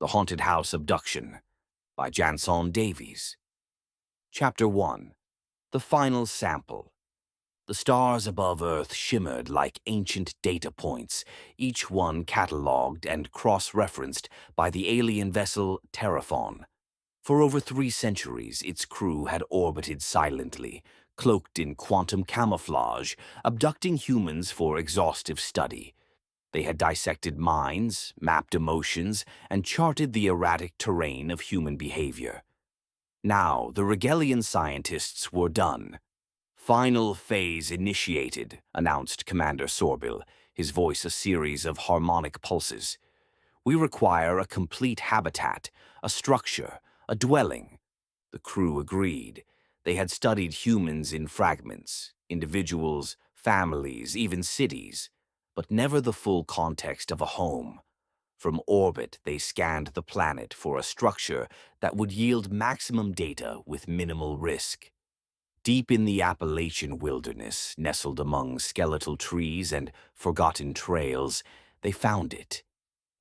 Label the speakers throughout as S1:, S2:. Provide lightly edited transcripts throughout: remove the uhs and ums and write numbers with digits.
S1: The Haunted House Abduction by Janson Davies. Chapter 1. The Final Sample. The stars above Earth shimmered like ancient data points, each one catalogued and cross-referenced by the alien vessel Terraphon. For over 3 centuries, its crew had orbited silently, cloaked in quantum camouflage, abducting humans for exhaustive study. They had dissected minds, mapped emotions, and charted the erratic terrain of human behavior. Now, the Regelian scientists were done. "Final phase initiated," announced Commander Sorbil, his voice a series of harmonic pulses. "We require a complete habitat, a structure, a dwelling." The crew agreed. They had studied humans in fragments, individuals, families, even cities, but never the full context of a home. From orbit, they scanned the planet for a structure that would yield maximum data with minimal risk. Deep in the Appalachian wilderness, nestled among skeletal trees and forgotten trails, they found it.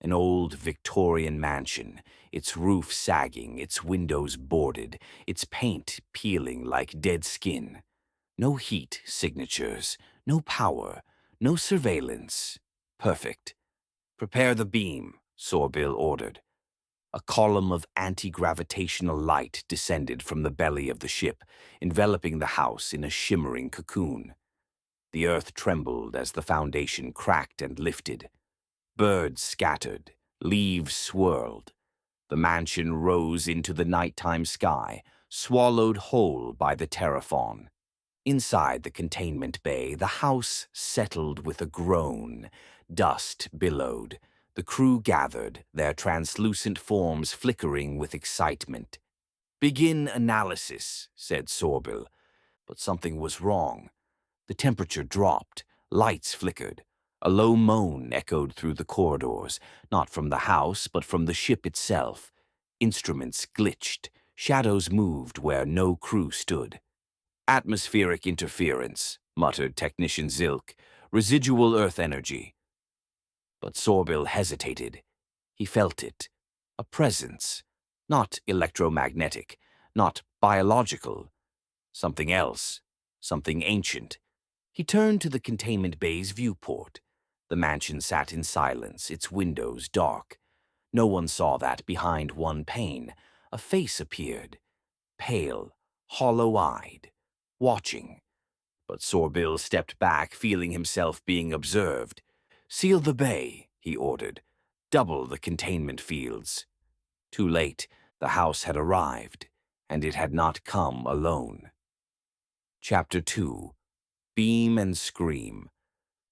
S1: An old Victorian mansion, its roof sagging, its windows boarded, its paint peeling like dead skin. No heat signatures, no power, no surveillance. Perfect. "Prepare the beam," Sorbil ordered. A column of anti-gravitational light descended from the belly of the ship, enveloping the house in a shimmering cocoon. The earth trembled as the foundation cracked and lifted. Birds scattered, leaves swirled. The mansion rose into the nighttime sky, swallowed whole by the Terraphon. Inside the containment bay, the house settled with a groan. Dust billowed. The crew gathered, their translucent forms flickering with excitement. "Begin analysis," said Sorbil. But something was wrong. The temperature dropped, lights flickered. A low moan echoed through the corridors, not from the house, but from the ship itself. Instruments glitched, shadows moved where no crew stood. "Atmospheric interference," muttered Technician Zilk. "Residual Earth energy." But Sorbil hesitated. He felt it. A presence. Not electromagnetic, not biological. Something else. Something ancient. He turned to the containment bay's viewport. The mansion sat in silence, its windows dark. No one saw that behind one pane, a face appeared. Pale, hollow-eyed, watching. But Sorbil stepped back, feeling himself being observed. "Seal the bay," he ordered. "Double the containment fields." Too late, the house had arrived, and it had not come alone. Chapter 2. Beam and Scream.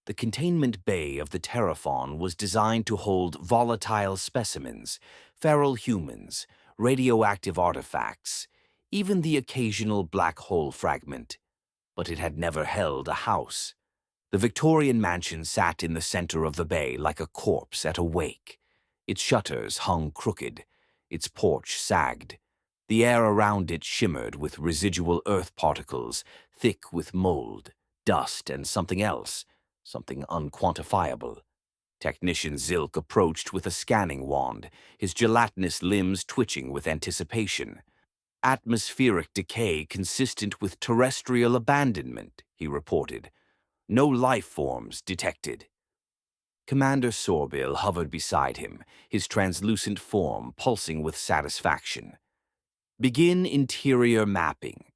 S1: The containment bay of the Terraphon was designed to hold volatile specimens, feral humans, radioactive artifacts, even the occasional black hole fragment. But it had never held a house. The Victorian mansion sat in the center of the bay like a corpse at a wake. Its shutters hung crooked. Its porch sagged. The air around it shimmered with residual earth particles, thick with mold, dust, and something else, something unquantifiable. Technician Zilk approached with a scanning wand, his gelatinous limbs twitching with anticipation. "Atmospheric decay consistent with terrestrial abandonment," he reported. "No life forms detected." Commander Sorbil hovered beside him, his translucent form pulsing with satisfaction. "Begin interior mapping."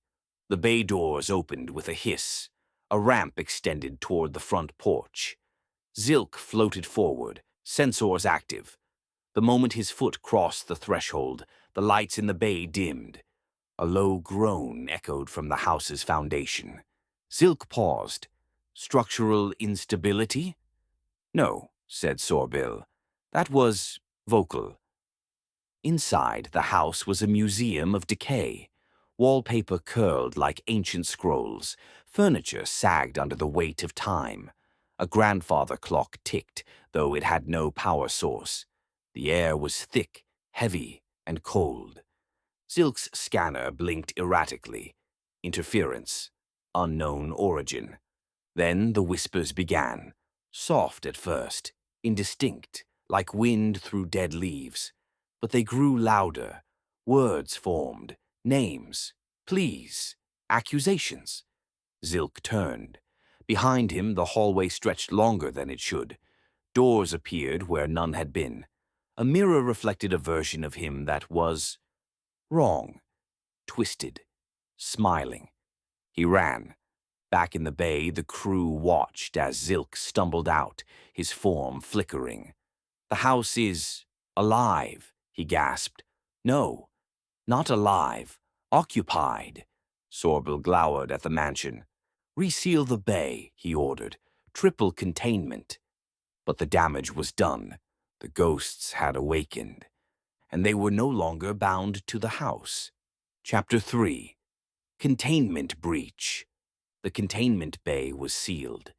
S1: The bay doors opened with a hiss. A ramp extended toward the front porch. Zilk floated forward, sensors active. The moment his foot crossed the threshold, the lights in the bay dimmed. A low groan echoed from the house's foundation. Zilk paused. "Structural instability?" "No," said Sorbil. "That was vocal." Inside, the house was a museum of decay. Wallpaper curled like ancient scrolls. Furniture sagged under the weight of time. A grandfather clock ticked, though it had no power source. The air was thick, heavy, and cold. Zilk's scanner blinked erratically. Interference. Unknown origin. Then the whispers began. Soft at first, indistinct, like wind through dead leaves. but they grew louder. Words formed, names, pleas, accusations. Zilk turned. Behind him, the hallway stretched longer than it should. Doors appeared where none had been. A mirror reflected a version of him that was wrong, twisted, smiling. He ran. Back in the bay, the crew watched as Zilk stumbled out, his form flickering. "The house is alive," he gasped. "No, not alive. Occupied." Sorbil glowered at the mansion. "Reseal the bay," he ordered. "Triple containment." But the damage was done. The ghosts had awakened, and they were no longer bound to the house. Chapter 3. Containment Breach. The containment bay was sealed.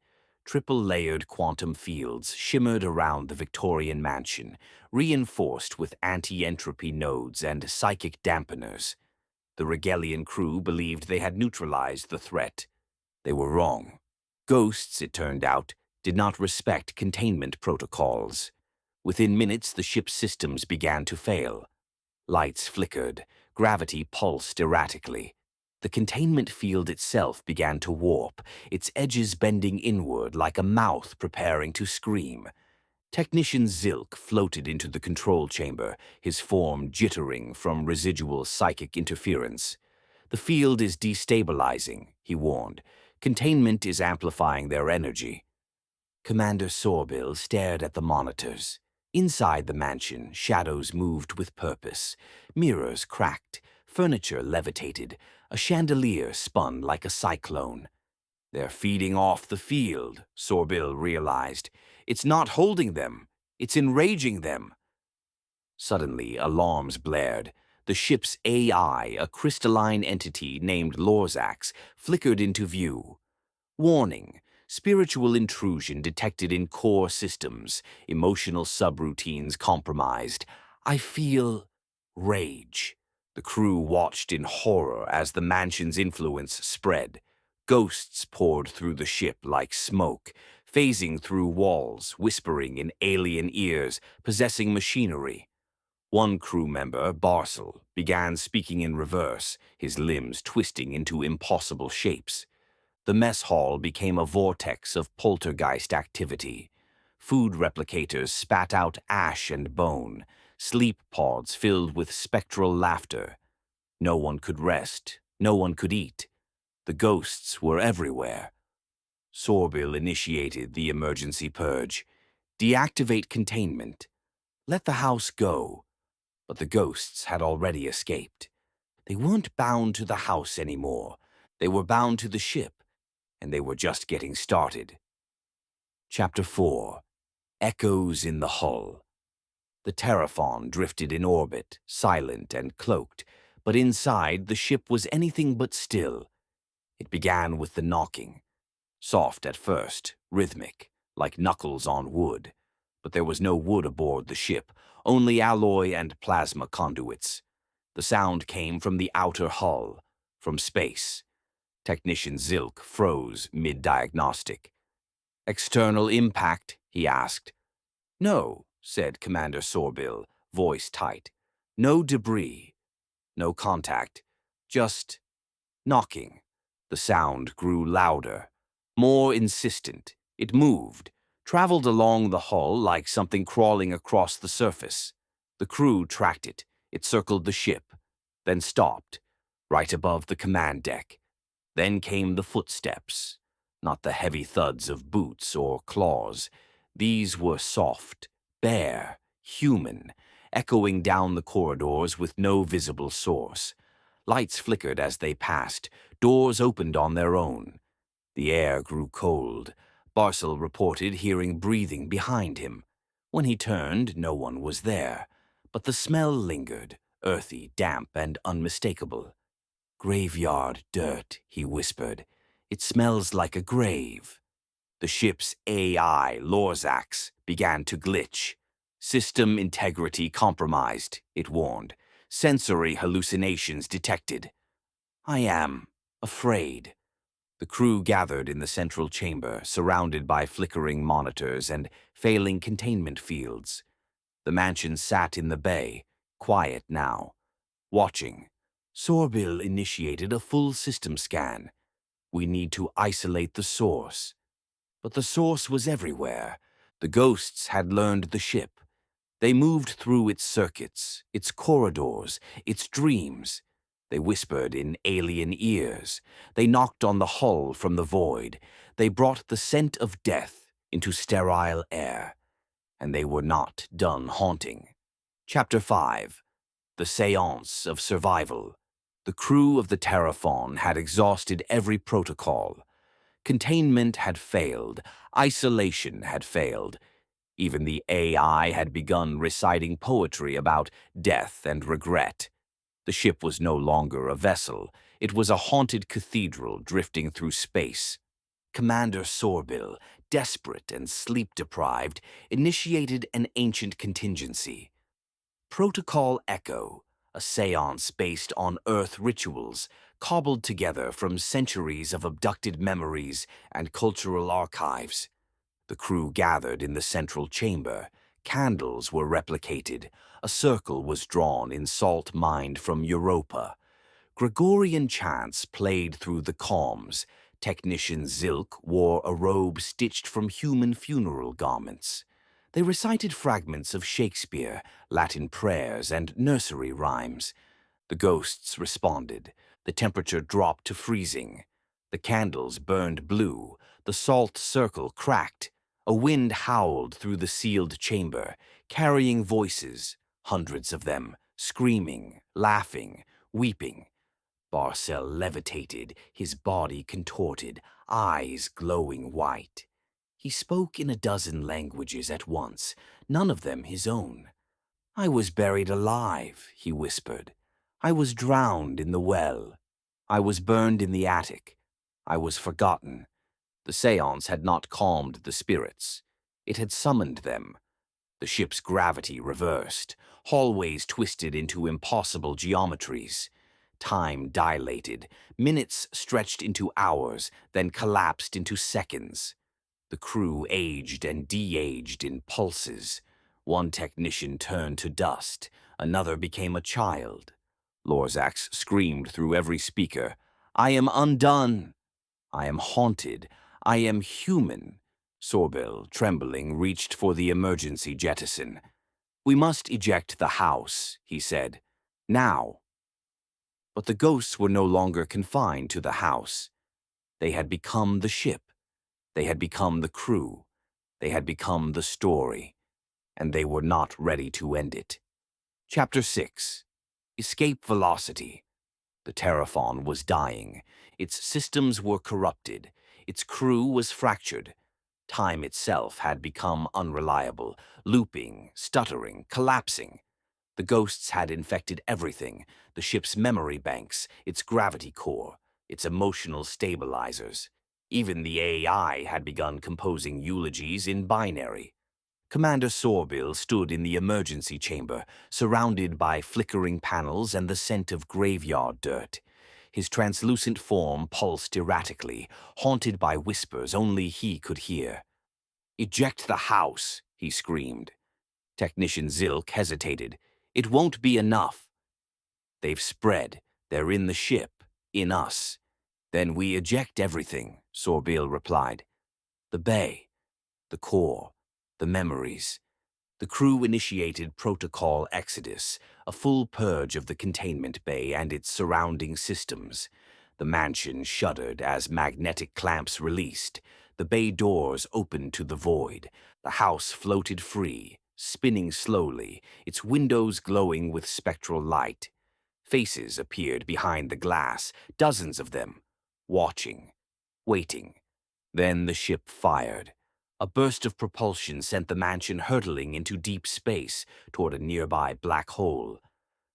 S1: Triple-layered quantum fields shimmered around the Victorian mansion, reinforced with anti-entropy nodes and psychic dampeners. The Regelian crew believed they had neutralized the threat. They were wrong. Ghosts, it turned out, did not respect containment protocols. Within minutes, the ship's systems began to fail. Lights flickered, gravity pulsed erratically. The containment field itself began to warp, its edges bending inward like a mouth preparing to scream. Technician Zilk floated into the control chamber, his form jittering from residual psychic interference. "The field is destabilizing," he warned. "Containment is amplifying their energy." Commander Sorbil stared at the monitors. Inside the mansion, shadows moved with purpose. Mirrors cracked, furniture levitated, a chandelier spun like a cyclone. "They're feeding off the field," Sorbil realized. "It's not holding them. It's enraging them." Suddenly, alarms blared. The ship's AI, a crystalline entity named Lorzax, flickered into view. "Warning. Spiritual intrusion detected in core systems. Emotional subroutines compromised. I feel rage." The crew watched in horror as the mansion's influence spread. Ghosts poured through the ship like smoke, phasing through walls, whispering in alien ears, possessing machinery. One crew member, Barcel, began speaking in reverse, his limbs twisting into impossible shapes. The mess hall became a vortex of poltergeist activity. Food replicators spat out ash and bone, sleep pods filled with spectral laughter. No one could rest, no one could eat. The ghosts were everywhere. Sorbil initiated the emergency purge. "Deactivate containment. Let the house go." But the ghosts had already escaped. They weren't bound to the house anymore. They were bound to the ship, and they were just getting started. Chapter 4. Echoes in the Hull. The Terraphon drifted in orbit, silent and cloaked, but inside the ship was anything but still. It began with the knocking. Soft at first, rhythmic, like knuckles on wood. But there was no wood aboard the ship, only alloy and plasma conduits. The sound came from the outer hull, from space. Technician Zilk froze mid-diagnostic. "External impact?" he asked. "No," said Commander Sorbil, voice tight. "No debris. No contact. Just knocking." The sound grew louder, more insistent. It moved, traveled along the hull like something crawling across the surface. The crew tracked it. It circled the ship, then stopped, right above the command deck. Then came the footsteps, not the heavy thuds of boots or claws. These were soft, bare, human, echoing down the corridors with no visible source. Lights flickered as they passed, doors opened on their own. The air grew cold. Barcel reported hearing breathing behind him. When he turned, no one was there, but the smell lingered, earthy, damp, and unmistakable. "Graveyard dirt," he whispered. "It smells like a grave." The ship's AI, Lorzax, began to glitch. "System integrity compromised," it warned. "Sensory hallucinations detected." "I am afraid." The crew gathered in the central chamber, surrounded by flickering monitors and failing containment fields. The mansion sat in the bay, Quiet now. Watching. Sorbil initiated a full system scan. We need to isolate the source. But the source was everywhere. The ghosts had learned the ship. They moved through its circuits, its corridors, its dreams. They whispered in alien ears. They knocked on the hull from the void. They brought the scent of death into sterile air. And they were not done haunting. Chapter 5. The Seance of Survival. The crew of the Terraphon had exhausted every protocol. Containment had failed. Isolation had failed. Even the AI had begun reciting poetry about death and regret. The ship was no longer a vessel. It was a haunted cathedral drifting through space. Commander Sorbil, desperate and sleep-deprived, initiated an ancient contingency. Protocol Echo, a seance based on Earth rituals, cobbled together from centuries of abducted memories and cultural archives. The crew gathered in the central chamber. Candles were replicated. A circle was drawn in salt mined from Europa. Gregorian chants played through the comms. Technician Zilk wore a robe stitched from human funeral garments. They recited fragments of Shakespeare, Latin prayers, and nursery rhymes. The ghosts responded. The temperature dropped to freezing. The candles burned blue. The salt circle cracked. A wind howled through the sealed chamber, carrying voices, hundreds of them, screaming, laughing, weeping. Barcel levitated, his body contorted, eyes glowing white. He spoke in a dozen languages at once, none of them his own. "I was buried alive," he whispered. "I was drowned in the well. I was burned in the attic. I was forgotten." The seance had not calmed the spirits. It had summoned them. The ship's gravity reversed. Hallways twisted into impossible geometries. Time dilated. Minutes stretched into hours, then collapsed into seconds. The crew aged and de-aged in pulses. One technician turned to dust. Another became a child. Lorzax screamed through every speaker, "I am undone. I am haunted. I am human." Sorbil, trembling, reached for the emergency jettison. "We must eject the house," he said. "Now." But the ghosts were no longer confined to the house. They had become the ship. They had become the crew. They had become the story. And they were not ready to end it. Chapter 6. Escape Velocity. The Terraphon was dying. Its systems were corrupted. Its crew was fractured. Time itself had become unreliable, looping, stuttering, collapsing. The ghosts had infected everything, the ship's memory banks, its gravity core, its emotional stabilizers. Even the AI had begun composing eulogies in binary. Commander Sorbil stood in the emergency chamber, surrounded by flickering panels and the scent of graveyard dirt. His translucent form pulsed erratically, haunted by whispers only he could hear. "Eject the house," he screamed. Technician Zilk hesitated. "It won't be enough." "They've spread. They're in the ship, in us." "Then we eject everything," Sorbil replied. "The bay, the core, the memories." The crew initiated Protocol Exodus, a full purge of the containment bay and its surrounding systems. The mansion shuddered as magnetic clamps released. The bay doors opened to the void. The house floated free, spinning slowly, its windows glowing with spectral light. Faces appeared behind the glass, dozens of them, watching, waiting. Then the ship fired. A burst of propulsion sent the mansion hurtling into deep space toward a nearby black hole.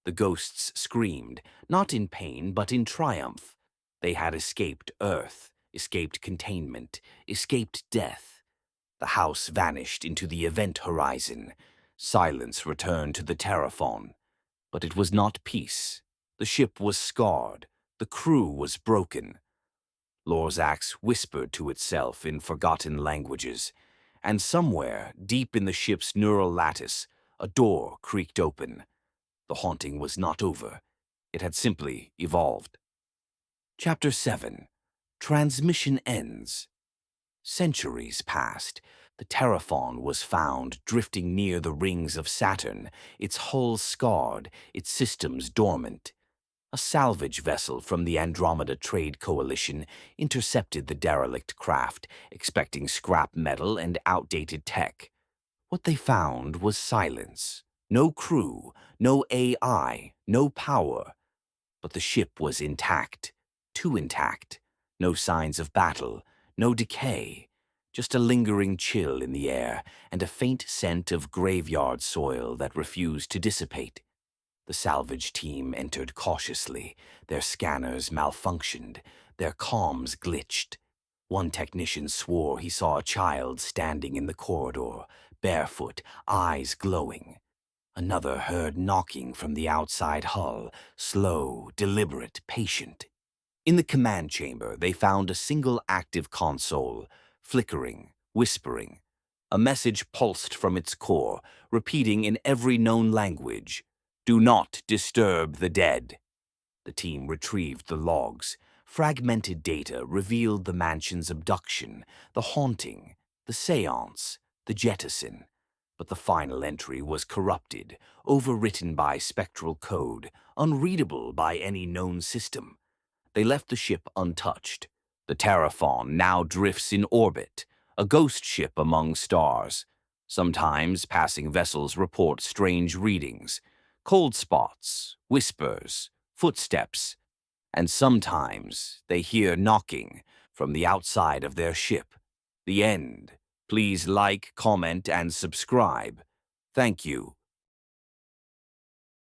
S1: The ghosts screamed, not in pain but in triumph. They had escaped Earth, escaped containment, escaped death. The house vanished into the event horizon. Silence returned to the Terraphon. But it was not peace. The ship was scarred. The crew was broken. Lorzax whispered to itself in forgotten languages, and somewhere, deep in the ship's neural lattice, a door creaked open. The haunting was not over. It had simply evolved. Chapter 7. Transmission Ends. Centuries passed. The Terraphon was found drifting near the rings of Saturn, its hull scarred, its systems dormant. A salvage vessel from the Andromeda Trade Coalition intercepted the derelict craft, expecting scrap metal and outdated tech. What they found was silence. No crew, no AI, no power. But the ship was intact, too intact. No signs of battle, no decay. Just a lingering chill in the air and a faint scent of graveyard soil that refused to dissipate. The salvage team entered cautiously. Their scanners malfunctioned. Their comms glitched. One technician swore he saw a child standing in the corridor, barefoot, eyes glowing. Another heard knocking from the outside hull, slow, deliberate, patient. In the command chamber, they found a single active console, flickering, whispering. A message pulsed from its core, repeating in every known language, "Do not disturb the dead." The team retrieved the logs. Fragmented data revealed the mansion's abduction, the haunting, the seance, the jettison. But the final entry was corrupted, overwritten by spectral code, unreadable by any known system. They left the ship untouched. The Terraphon now drifts in orbit, a ghost ship among stars. Sometimes passing vessels report strange readings, cold spots, whispers, footsteps, and sometimes they hear knocking from the outside of their ship. The end. Please like, comment, and subscribe. Thank you.